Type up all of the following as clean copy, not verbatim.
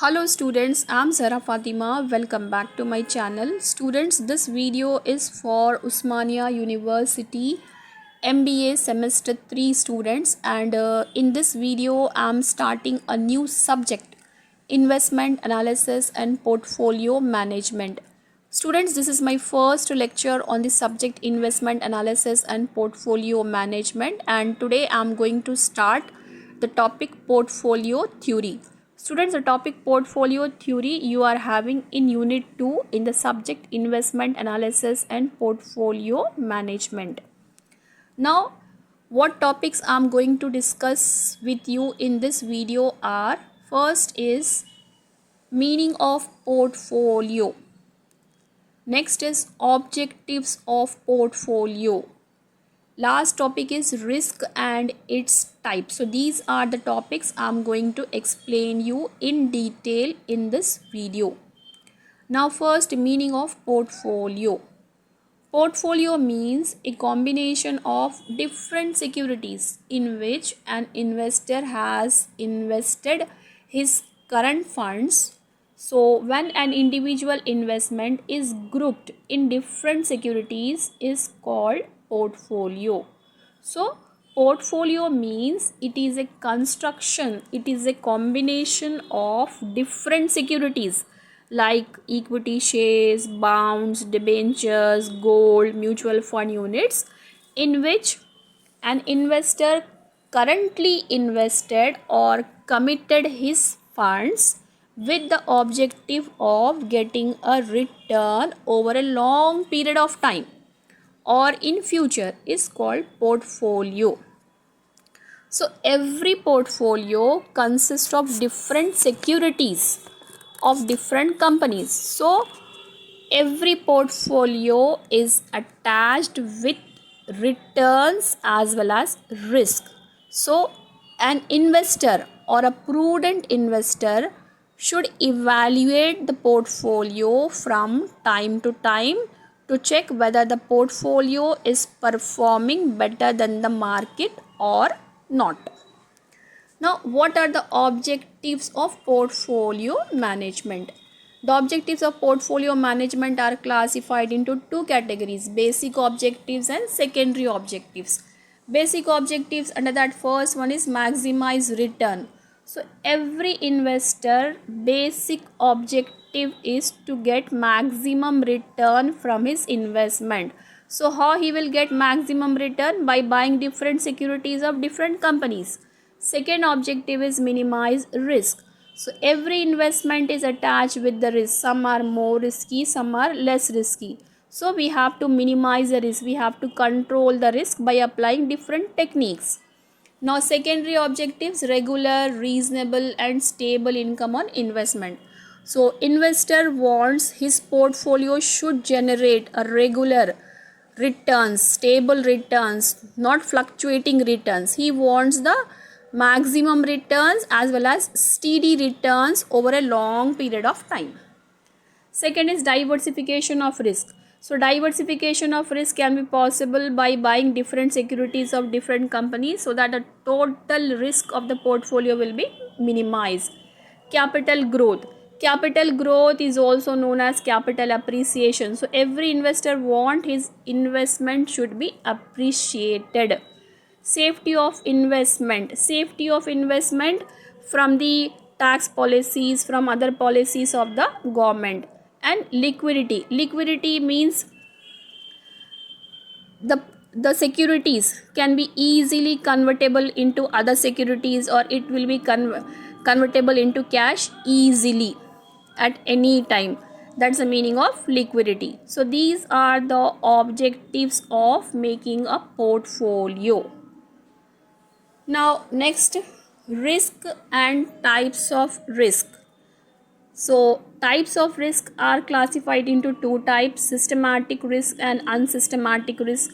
Hello students, I'm Zara Fatima. Welcome back to my channel. Students, this video is for Usmania University MBA semester 3 students, and in this video I'm starting a new subject, investment analysis and portfolio management. Students, this is my first lecture on the subject investment analysis and portfolio management, and today I'm going to start the topic portfolio theory. Students, the topic portfolio theory you are having in unit 2 in the subject investment analysis and portfolio management. Now, what topics I'm going to discuss with you in this video are: first is meaning of portfolio, next is objectives of portfolio, last topic is risk and its type. So these are the topics I'm going to explain you in detail in this video. Now first, meaning of portfolio. Portfolio means a combination of different securities in which an investor has invested his current funds. So when an individual investment is grouped in different securities is called portfolio. So portfolio means it is a construction, it is a combination of different securities like equity shares, bonds, debentures, gold, mutual fund units, in which an investor currently invested or committed his funds with the objective of getting a return over a long period of time or in future is called portfolio. So every portfolio consists of different securities of different companies. So every portfolio is attached with returns as well as risk. So an investor or a prudent investor should evaluate the portfolio from time to time to check whether the portfolio is performing better than the market or not. Now, what are the objectives of portfolio management? The objectives of portfolio management are classified into two categories: basic objectives and secondary objectives. Basic objectives, under that first one is maximize return. So every investor basic objective is to get maximum return from his investment. So how he will get maximum return? By buying different securities of different companies. Second objective is minimize risk. So every investment is attached with the risk. Some are more risky, some are less risky. So we have to minimize the risk. We have to control the risk by applying different techniques. Now secondary objectives: regular, reasonable and stable income on investment. So investor wants his portfolio should generate a regular returns, stable returns, not fluctuating returns. He wants the maximum returns as well as steady returns over a long period of time. Second is diversification of risk. So diversification of risk can be possible by buying different securities of different companies so that the total risk of the portfolio will be minimized. Capital growth. Capital growth is also known as capital appreciation. So every investor wants his investment should be appreciated. Safety of investment. Safety of investment from the tax policies, from other policies of the government. And liquidity. Liquidity means the securities can be easily convertible into other securities, or it will be convertible into cash easily at any time. That's the meaning of liquidity. So these are the objectives of making a portfolio. Now next, risk and types of risk. So types of risk are classified into two types: systematic risk and unsystematic risk.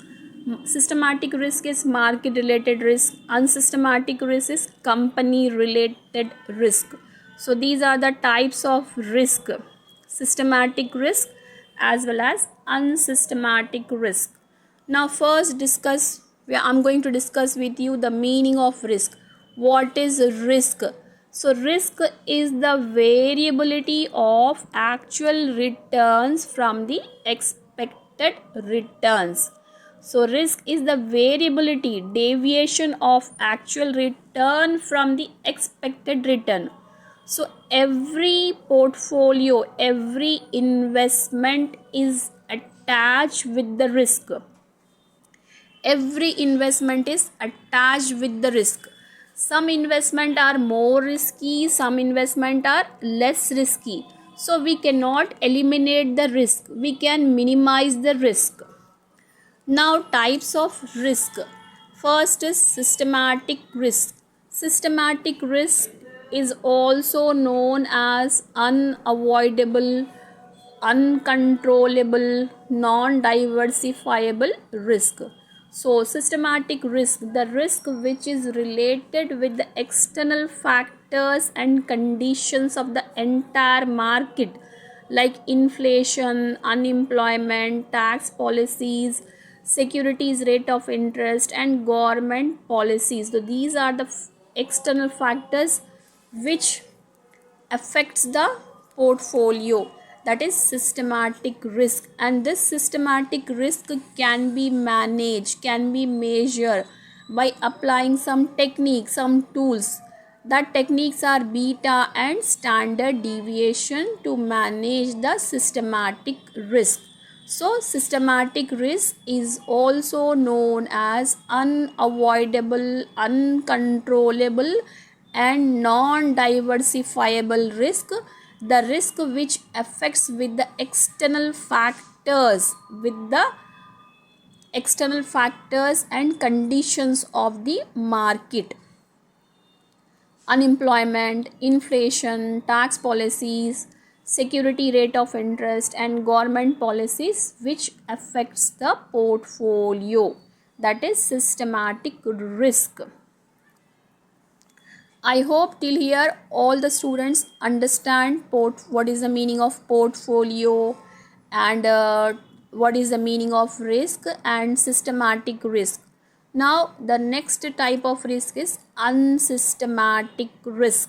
Systematic risk is market related risk, unsystematic risk is company related risk. So these are the types of risk: systematic risk as well as unsystematic risk. Now first I'm going to discuss with you the meaning of risk. What is risk? So risk is the variability of actual returns from the expected returns. So risk is the variability, deviation of actual return from the expected return. So every portfolio, every investment is attached with the risk. Every investment is attached with the risk. Some investment are more risky, some investment are less risky. So we cannot eliminate the risk, we can minimize the risk. Now types of risk. First is systematic risk. Systematic risk is also known as unavoidable, uncontrollable, non-diversifiable risk. So systematic risk, the risk which is related with the external factors and conditions of the entire market, like inflation, unemployment, tax policies, securities rate of interest, and government policies. So these are the external factors which affects the portfolio, that is systematic risk. And this systematic risk can be managed, can be measured by applying some techniques, some tools. That techniques are beta and standard deviation to manage the systematic risk. So systematic risk is also known as unavoidable, uncontrollable, and non-diversifiable risk, the risk which affects with the external factors, with the external factors and conditions of the market, unemployment, inflation, tax policies, security rate of interest, and government policies which affects the portfolio, that is systematic risk. I hope till here all the students understand what is the meaning of portfolio, and what is the meaning of risk and systematic risk. Now the next type of risk is unsystematic risk.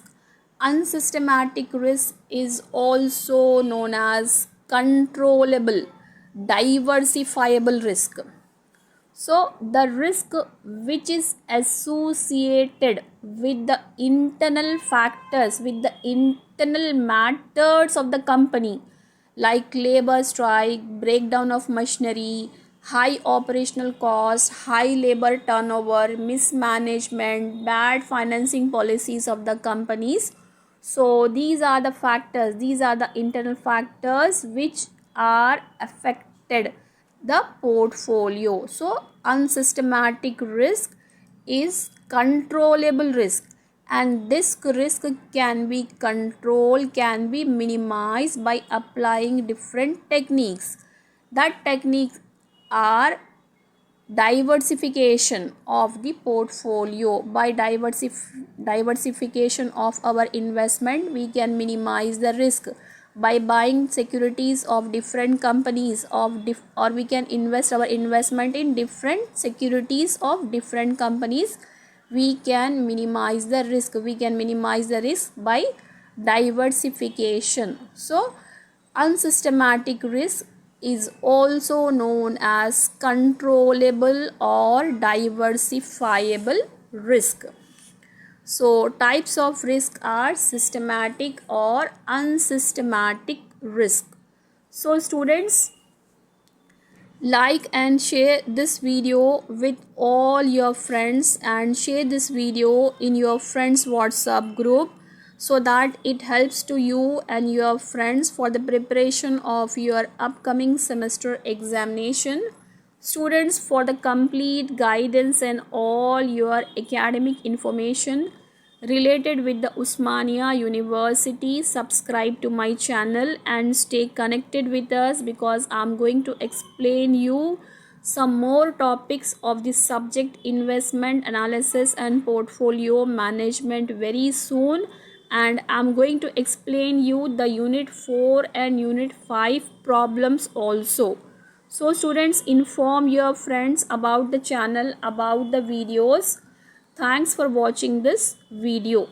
Unsystematic risk is also known as controllable, diversifiable risk. So the risk which is associated with the internal factors, with the internal matters of the company, like labor strike, breakdown of machinery, high operational cost, high labor turnover, mismanagement, bad financing policies of the companies. So these are the factors, these are the internal factors which are affected the portfolio. So unsystematic risk is controllable risk, and this risk can be controlled, can be minimized by applying different techniques. That techniques are diversification of the portfolio. By diversification of our investment, we can minimize the risk by buying securities of different companies or we can invest our investment in different securities of different companies. We can minimize the risk, we can minimize the risk by diversification. So unsystematic risk is also known as controllable or diversifiable risk. So types of risk are systematic or unsystematic risk. So students, like and share this video with all your friends, and share this video in your friends WhatsApp group, so that it helps to you and your friends for the preparation of your upcoming semester examination. Students, for the complete guidance and all your academic information related with the Osmania University, subscribe to my channel and stay connected with us, because I'm going to explain you some more topics of the subject investment analysis and portfolio management very soon. And I'm going to explain you the unit 4 and unit 5 problems also. So students, inform your friends about the channel, about the videos. Thanks for watching this video.